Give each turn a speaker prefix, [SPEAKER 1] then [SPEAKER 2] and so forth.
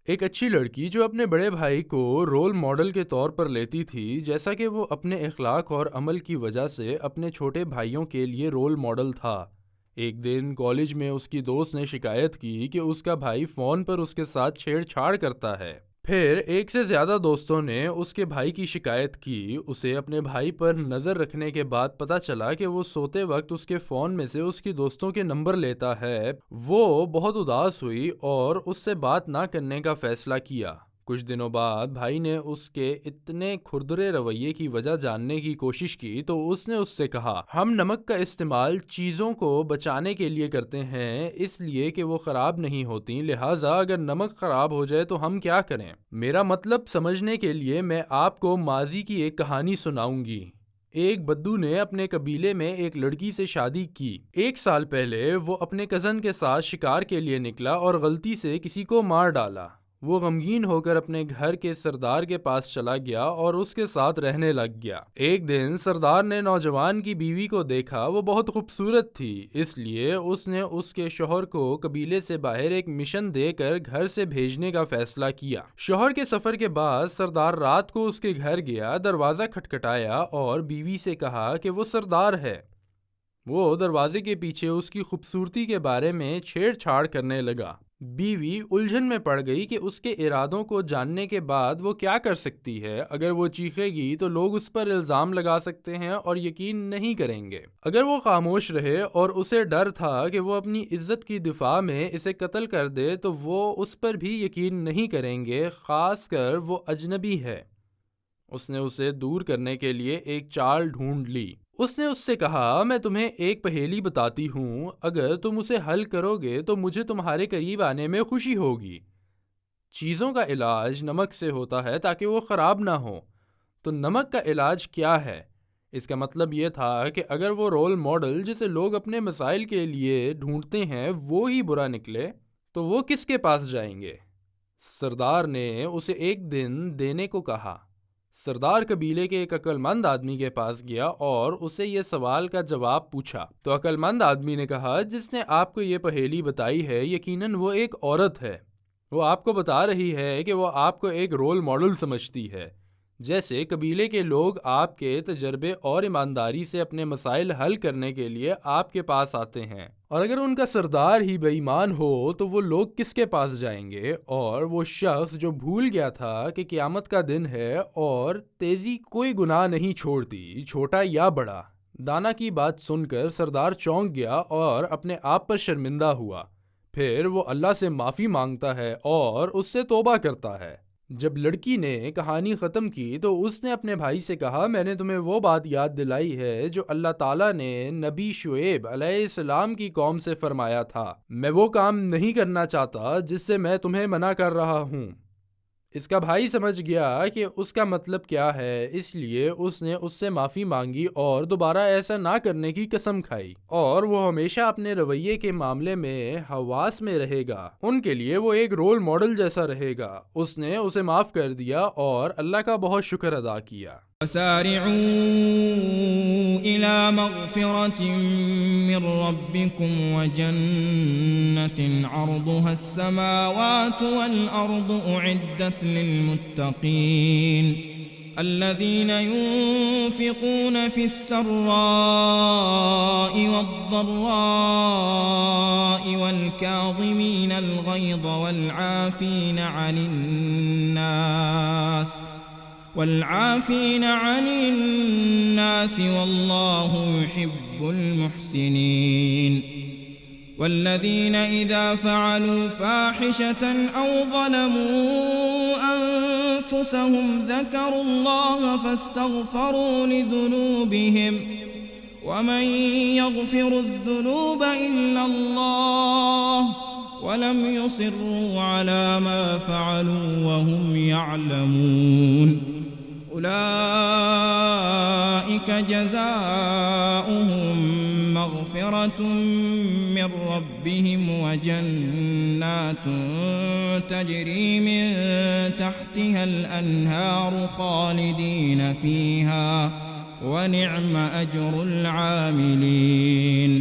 [SPEAKER 1] ایک اچھی لڑکی جو اپنے بڑے بھائی کو رول ماڈل کے طور پر لیتی تھی، جیسا کہ وہ اپنے اخلاق اور عمل کی وجہ سے اپنے چھوٹے بھائیوں کے لیے رول ماڈل تھا۔ ایک دن کالج میں اس کی دوست نے شکایت کی کہ اس کا بھائی فون پر اس کے ساتھ چھیڑ چھاڑ کرتا ہے۔ پھر ایک سے زیادہ دوستوں نے اس کے بھائی کی شکایت کی۔ اسے اپنے بھائی پر نظر رکھنے کے بعد پتہ چلا کہ وہ سوتے وقت اس کے فون میں سے اس کی دوستوں کے نمبر لیتا ہے۔ وہ بہت اداس ہوئی اور اس سے بات نہ کرنے کا فیصلہ کیا۔ کچھ دنوں بعد بھائی نے اس کے اتنے کھردرے رویے کی وجہ جاننے کی کوشش کی تو اس نے اس سے کہا، ہم نمک کا استعمال چیزوں کو بچانے کے لیے کرتے ہیں، اس لیے کہ وہ خراب نہیں ہوتی، لہٰذا اگر نمک خراب ہو جائے تو ہم کیا کریں؟ میرا مطلب سمجھنے کے لیے میں آپ کو ماضی کی ایک کہانی سناؤں گی۔ ایک بدو نے اپنے قبیلے میں ایک لڑکی سے شادی کی۔ 1 سال پہلے وہ اپنے کزن کے ساتھ شکار کے لیے نکلا اور غلطی سے کسی کو مار ڈالا۔ وہ غمگین ہو کر اپنے گھر کے سردار کے پاس چلا گیا اور اس کے ساتھ رہنے لگ گیا۔ ایک دن سردار نے نوجوان کی بیوی کو دیکھا، وہ بہت خوبصورت تھی، اس لیے اس نے اس کے شوہر کو قبیلے سے باہر ایک مشن دے کر گھر سے بھیجنے کا فیصلہ کیا۔ شوہر کے سفر کے بعد سردار رات کو اس کے گھر گیا، دروازہ کھٹکھٹایا اور بیوی سے کہا کہ وہ سردار ہے۔ وہ دروازے کے پیچھے اس کی خوبصورتی کے بارے میں چھیڑ چھاڑ کرنے لگا۔ بیوی الجھن میں پڑ گئی کہ اس کے ارادوں کو جاننے کے بعد وہ کیا کر سکتی ہے۔ اگر وہ چیخے گی تو لوگ اس پر الزام لگا سکتے ہیں اور یقین نہیں کریں گے۔ اگر وہ خاموش رہے اور اسے ڈر تھا کہ وہ اپنی عزت کی دفاع میں اسے قتل کر دے تو وہ اس پر بھی یقین نہیں کریں گے، خاص کر وہ اجنبی ہے۔ اس نے اسے دور کرنے کے لیے ایک چال ڈھونڈ لی۔ اس نے اس سے کہا، میں تمہیں ایک پہیلی بتاتی ہوں، اگر تم اسے حل کرو گے تو مجھے تمہارے قریب آنے میں خوشی ہوگی۔ چیزوں کا علاج نمک سے ہوتا ہے تاکہ وہ خراب نہ ہو، تو نمک کا علاج کیا ہے؟ اس کا مطلب یہ تھا کہ اگر وہ رول ماڈل جسے لوگ اپنے مسائل کے لیے ڈھونڈتے ہیں وہ ہی برا نکلے تو وہ کس کے پاس جائیں گے؟ سردار نے اسے ایک دن دینے کو کہا۔ سردار قبیلے کے ایک عقل مند آدمی کے پاس گیا اور اسے یہ سوال کا جواب پوچھا، تو عقل مند آدمی نے کہا، جس نے آپ کو یہ پہیلی بتائی ہے یقیناً وہ ایک عورت ہے۔ وہ آپ کو بتا رہی ہے کہ وہ آپ کو ایک رول ماڈل سمجھتی ہے۔ جیسے قبیلے کے لوگ آپ کے تجربے اور ایمانداری سے اپنے مسائل حل کرنے کے لیے آپ کے پاس آتے ہیں، اور اگر ان کا سردار ہی بے ایمان ہو تو وہ لوگ کس کے پاس جائیں گے؟ اور وہ شخص جو بھول گیا تھا کہ قیامت کا دن ہے اور تیزی کوئی گناہ نہیں چھوڑتی، چھوٹا یا بڑا۔ دانا کی بات سن کر سردار چونک گیا اور اپنے آپ پر شرمندہ ہوا۔ پھر وہ اللہ سے معافی مانگتا ہے اور اس سے توبہ کرتا ہے۔ جب لڑکی نے کہانی ختم کی تو اس نے اپنے بھائی سے کہا، میں نے تمہیں وہ بات یاد دلائی ہے جو اللہ تعالیٰ نے نبی شعیب علیہ السلام کی قوم سے فرمایا تھا۔ میں وہ کام نہیں کرنا چاہتا جس سے میں تمہیں منع کر رہا ہوں۔ اس کا بھائی سمجھ گیا کہ اس کا مطلب کیا ہے، اس لیے اس نے اس سے معافی مانگی اور دوبارہ ایسا نہ کرنے کی قسم کھائی، اور وہ ہمیشہ اپنے رویے کے معاملے میں حواس میں رہے گا۔ ان کے لیے وہ ایک رول ماڈل جیسا رہے گا۔ اس نے اسے معاف کر دیا اور اللہ کا بہت شکر ادا کیا۔
[SPEAKER 2] وسارعوا إلى مغفرة من ربكم وجنة عرضها السماوات والأرض أعدت للمتقين الذين ينفقون في السراء والضراء والكاظمين الغيظ والعافين عن الناس والله يحب المحسنين والذين إذا فعلوا فاحشة أو ظلموا أنفسهم ذكروا الله فاستغفروا لذنوبهم ومن يغفر الذنوب إلا الله ولم يصروا على ما فعلوا وهم يعلمون أولئك جزاؤهم مغفرة من ربهم وجنات تجري من تحتها الأنهار خالدين فيها ونعم أجر العاملين